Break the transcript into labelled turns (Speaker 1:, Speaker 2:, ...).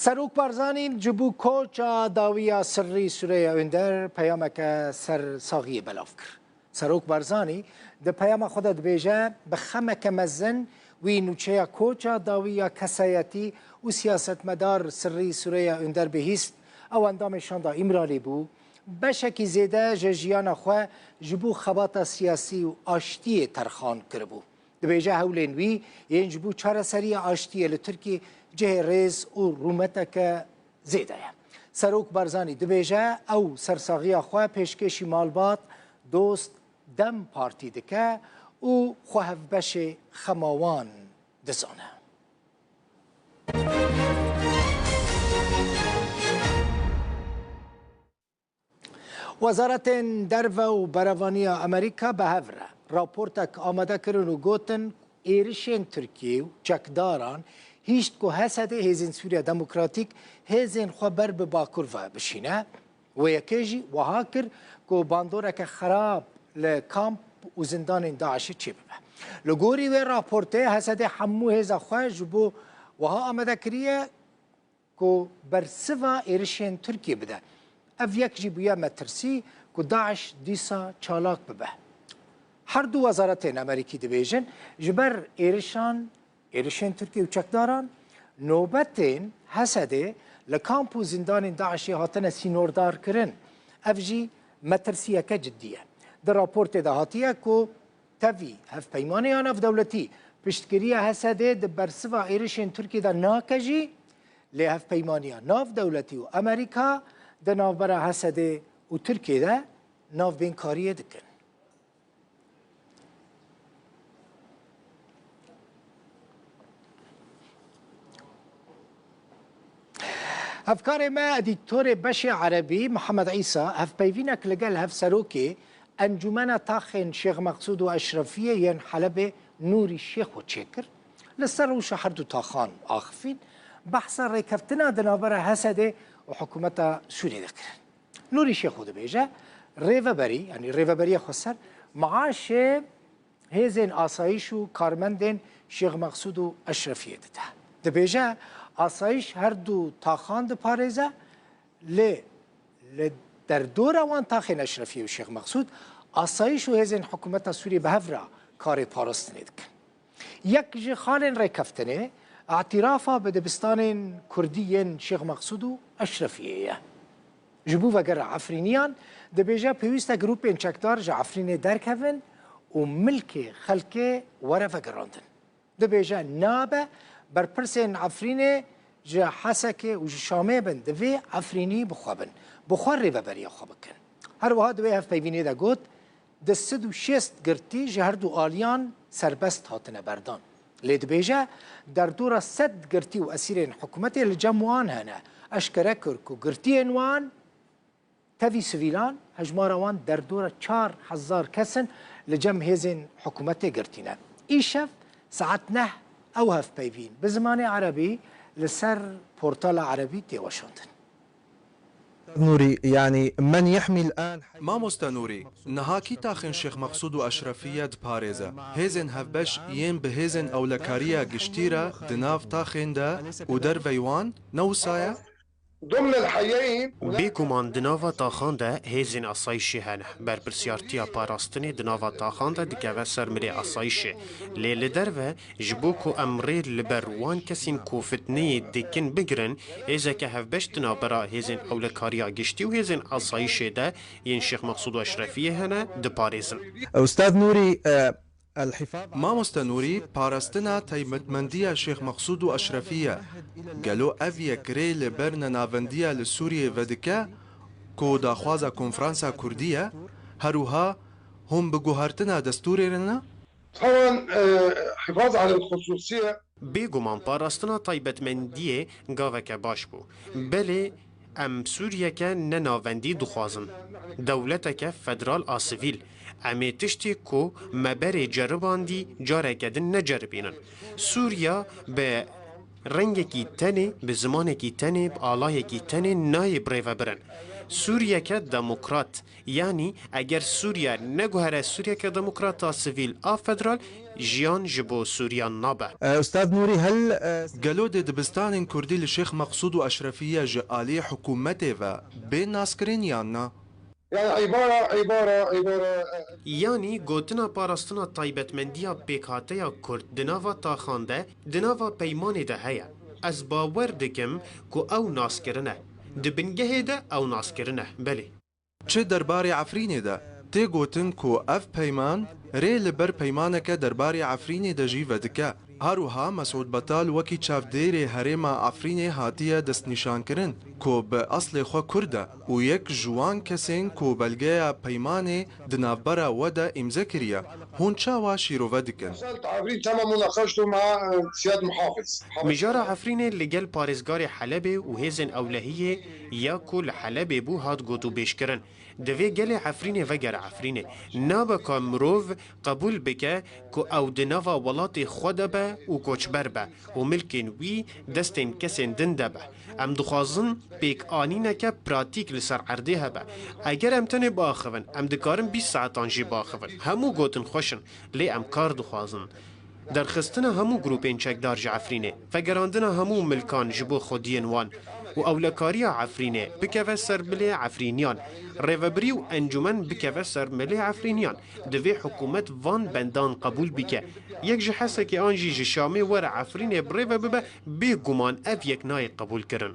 Speaker 1: سروک بارزانین جبو کوچا داویا سری سوره اندر پیامک سر ساغی بلاف کر. سروک بارزانی ده پیام خود دبیجه بخمک مزن وی نوچه کوچا داویا کسایتی و سیاست مدار سری سوره اندر بهیست او اندامشان دا امرالی بو بشکی زیده جیان خواه جبو خبات سیاسی و آشتی ترخان کربو. دبیجه هولین وی ین جبو چار سری آشتی لترکی جه ریز و رومتک زیده سروک بارزانی دبیجه او سرساغی خواه پیشکشی مالبات دوست دم پارتی دکه و خواه بش خماوان دزانه. وزارت درو و بروانی امریکا به هفره راپورتک آمده کرن و گوتن ایرشین ترکیه و چکداران هیچ که حسد هزین سوریا دموکراتیک هزین خبر به باکور و بشینه و یکیجی وها کر که باندورک خراب لکامپ و زندان داعشی چی ببه. لگوری و راپورته حسد حمو هزا خواه جبو وها آمده کریه که برسوا ایرشین ترکیه بده. اف یک جیبویا مترسی که داعش دیسا چالاک ببه. هر دو وزارتین امریکی دبیجن جبر ایرشین ترکیه و چکداران نوبتین حسده لکامپ و زندان داعشی هاتن سینوردار کرن. اف جی مترسیه که جدیه. در راپورت دهاتیه که تاوی هف پیمانه آن اف دولتی پشتگیریه حسده در برسوا ایرشین ترکیه دا ناکجی لی هف پیمانه ناف دولتی و امریکا در نافبره حسده و ترکیه دا ناف بینکاریه دکن. افکار ما ادیتور بش عربی محمد عیسی هف پیوینک لگل هف سروکی انجمن تاخن شیخ مقصود و اشرفیه ین حلب نوری شیخ و چکر لسر و شهردو تاخان آخفین بحث ریکفتنا دنابر حسده و حکومت سوری دکرن. نوری شیخ و دبیجه ریوبری یعنی ریوبری خسر معاش هزین آسایش و کارمندین شیخ مقصود و اشرفیه ده. دبیجه آسایش هر دو تاخان ده پارزه در دور وان تاخین اشرفیه و شیخ مقصود آسایش و هزین حکومت سوری به هفرا کار پارستنه دکن. یک جی خالین ریکفتنه اعترافا به دبستان کردین شیخ مقصود و اشرفیه جبو وگر عفرینیان دبیجه پیوسته گروپین چکدار جا عفرینه درکوین و ملک خلک وره وگراندن. دبیجه نابه برپرسین عفرینه جا حسکه و شامه بن دوی عفرینی بخوابن بخوار ری ببری خواب کن. هر وها دوی هف پیوینه دا گود دست و شست گرتی جا هر دو آلیان سربست هاتنه بردان. لید بیجه در دورا صد گرتی و اسیرین حکومتی لجموان هنه اشکره کرد که گرتی انوان تاوی سویلان هجماروان در دورا 4000 کسن لجم هزین حکومتی گرتینه. ایشف ساعت 9 او هف پیوین به زمان عربی لسر پورتال عربی تیوشوندن.
Speaker 2: نوري يعني من يحمي الآن
Speaker 3: ما مستنوري نهاكي تاخن شيخ مقصود وأشرفية دباريزا هيزن هفبش ين بهيزن أو لكاريا قشتيرا دناف تاخن دا ودر فيوان نوسايا
Speaker 4: ضمن الحيين
Speaker 5: بيكمان دناوا تاخان ده هيزن أصايشي هنه بربرسيارتيا باراستني دناوا تاخان ده دكاوه سرمري أصايشي ليلي درفه جبوكو أمرير لبروان كسين كوفتني ديكن بگرن إذا كهفبش دنابرا هيزن أولكاريا قشتي وهيزن أصايشي ده ين شيخ مقصود وأشرفية هنه دباريزن.
Speaker 2: أستاذ نوري
Speaker 3: ما مستنوري باراستنا تيمتمندية شيخ مقصود وأشرفية قالو أفيا كري لبرنا نافندية لسوريا ودكا كو داخوازا كونفرانسا كردية هروها هم بجوهرتنا دستوري لنا
Speaker 4: طبعا حفاظ على الخصوصية
Speaker 5: بيگومان باراستنا تایبەتمەندیێ گاوەکە باش بوو بەلێ ئەم سووریەکە نەناوەندی دخوازن دەولەتەکە فەدرال ئاسڤیل ئەمێ تشتێک کۆ مەبەرێ جەرباندی جارێکەدن نەجەربێنن سووریا بە ڕەنگێکی تەنێ بە زمانێکی تەنێ بە ئاڵایەکی تەنێ نایە برێڤە برن سوریا که دموکرات یعنی اگر سوریا نگوهره سوریا که دموکرات سیویل فدرال جیان جبو سوریا نابه.
Speaker 2: أستاذ نوري هل
Speaker 3: گلو د دبستان کردی لشیخ مقصود و اشرفیه جعالی حکومته و بین ناسکرین یاننا؟
Speaker 4: يعني عبارة
Speaker 5: یعنی گوتنا پاراستنا تایبتمندیا پیکاتیا کرد دناوا تاخانده دناوا پیمان ده هیا. از باور دکم که او ناسکرنه. دبنگه ده او ناسکرنه بله.
Speaker 3: چه درباره عفرینه ده؟ تی گوتن کو اف پیمان ری لبر پیمانک درباره عفرینه ده جی ودکه. هروها مسعود بطال وکی چافدیر هرما عفرینه هاتیه دست نشان کرن کو به اصل خو کرده و یک جوان کسین کو بلگه پیمانه دنابرا وده امزه کریه هون چاوا شیرو ودکن.
Speaker 4: سألت عفرين تم مناقشته مع سياد محافظ.
Speaker 5: مجار عفرینه لگل پارزگار حلبه و هزن اولهیه یا کل حلبه بو هات گوتو بیش کرن. دوی گل عفرینه وگر عفرینه نابا که مروف قبول بکه که او دناوا ولات خود به و کوچبر به و ملکن وی دستین کسین دنده به ام دخوازن بیک آنینه که پراتیک لسر عرده هبه اگر ام تنه باخون ام دکارن 20 ساعتان جی باخون همو گوتن خوشن لی ام کار دخوازن در خستنا همو گروپین چکدار جعفرینه فگراندنا همو ملکان جبو خودین وان و اولکاری عفرینه بکوه سر ملی عفرینیان ریوبری و انجمن بکوه سر ملی عفرینیان دوی حکومت وان بندان قبول بکه یک جحسه که آنجی جشامه ور عفرینه بریوه ببه به گمان اف یک نای قبول کرن